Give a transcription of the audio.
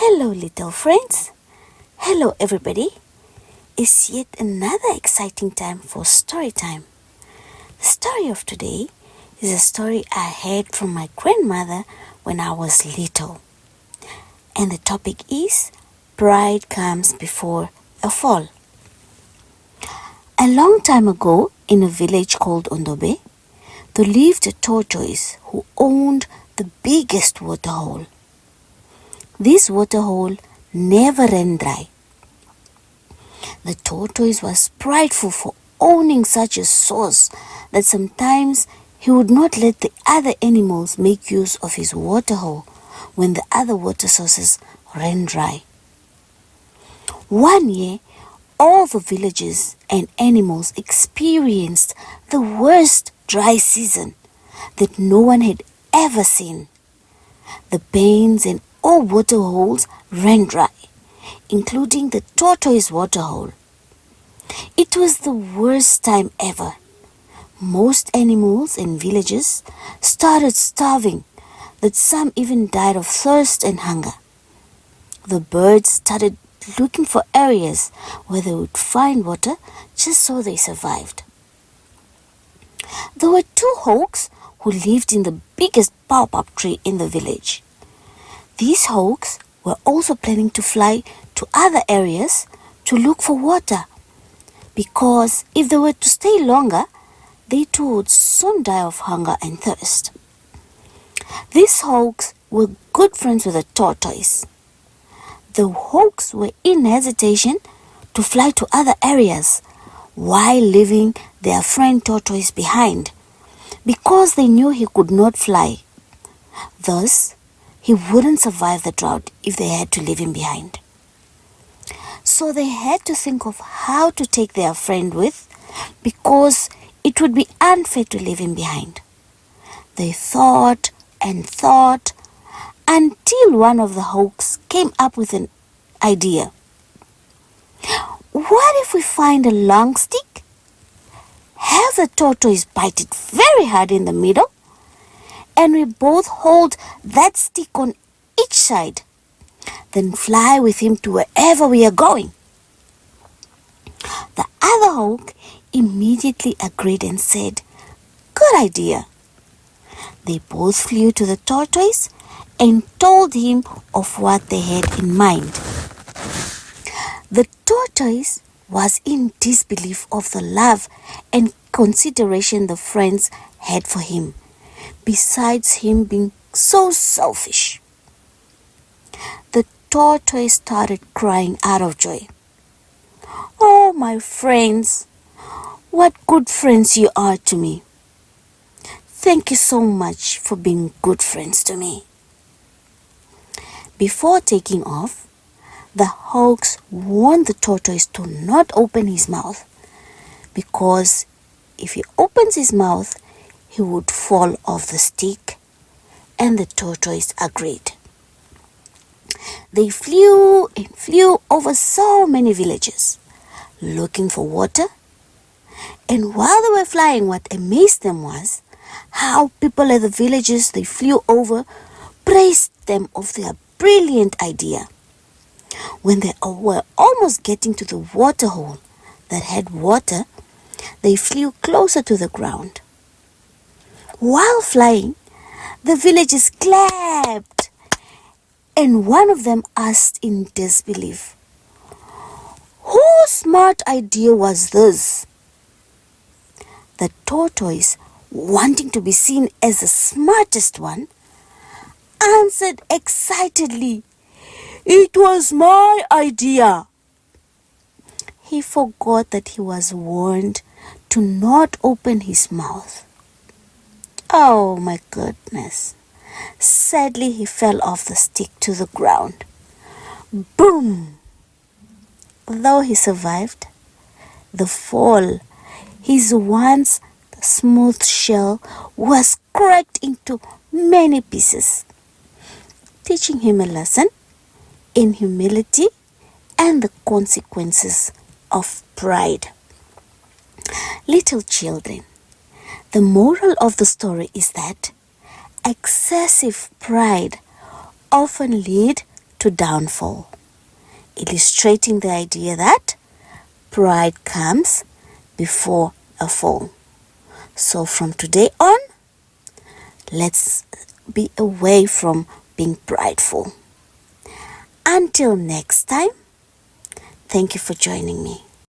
Hello, little friends. Hello, everybody. It's yet another exciting time for story time. The story of today is a story I heard from my grandmother when I was little. And the topic is Pride Comes Before a Fall. A long time ago, in a village called Ondobe, there lived a tortoise who owned the biggest waterhole. This waterhole never ran dry. The tortoise was prideful for owning such a source that sometimes he would not let the other animals make use of his waterhole when the other water sources ran dry. One year, all the villagers and animals experienced the worst dry season that no one had ever seen. The pains and all water holes ran dry, including the tortoise waterhole. It was the worst time ever. Most animals and villages started starving, that some even died of thirst and hunger. The birds started looking for areas where they would find water just so they survived. There were two hawks who lived in the biggest baobab tree in the village. These hawks were also planning to fly to other areas to look for water, because if they were to stay longer, they too would soon die of hunger and thirst. These hawks were good friends with the tortoise. The hawks were in hesitation to fly to other areas while leaving their friend tortoise behind, because they knew he could not fly. Thus, he wouldn't survive the drought if they had to leave him behind. So they had to think of how to take their friend with, because it would be unfair to leave him behind. They thought and thought until one of the hawks came up with an idea. What if we find a long stick? Have the tortoise bite it very hard in the middle, and we both hold that stick on each side, then fly with him to wherever we are going. The other hawk immediately agreed and said, "Good idea." They both flew to the tortoise and told him of what they had in mind. The tortoise was in disbelief of the love and consideration the friends had for him, besides him being so selfish. The tortoise started crying out of joy. "Oh, my friends, what good friends you are to me. Thank you so much for being good friends to me." Before taking off, the hawks warned the tortoise to not open his mouth, because if he opens his mouth, he would fall off the stick, and the tortoise agreed. They flew and flew over so many villages, looking for water, and while they were flying, what amazed them was how people at the villages they flew over praised them of their brilliant idea. When they were almost getting to the waterhole that had water, they flew closer to the ground. While flying, the villagers clapped, and one of them asked in disbelief, "Whose smart idea was this?" The tortoise, wanting to be seen as the smartest one, answered excitedly, "It was my idea." He forgot that he was warned to not open his mouth. Oh my goodness. Sadly, he fell off the stick to the ground. Boom! Though he survived the fall, his once smooth shell was cracked into many pieces, teaching him a lesson in humility and the consequences of pride. Little children, the moral of the story is that excessive pride often leads to downfall, illustrating the idea that pride comes before a fall. So from today on, let's be away from being prideful. Until next time, thank you for joining me.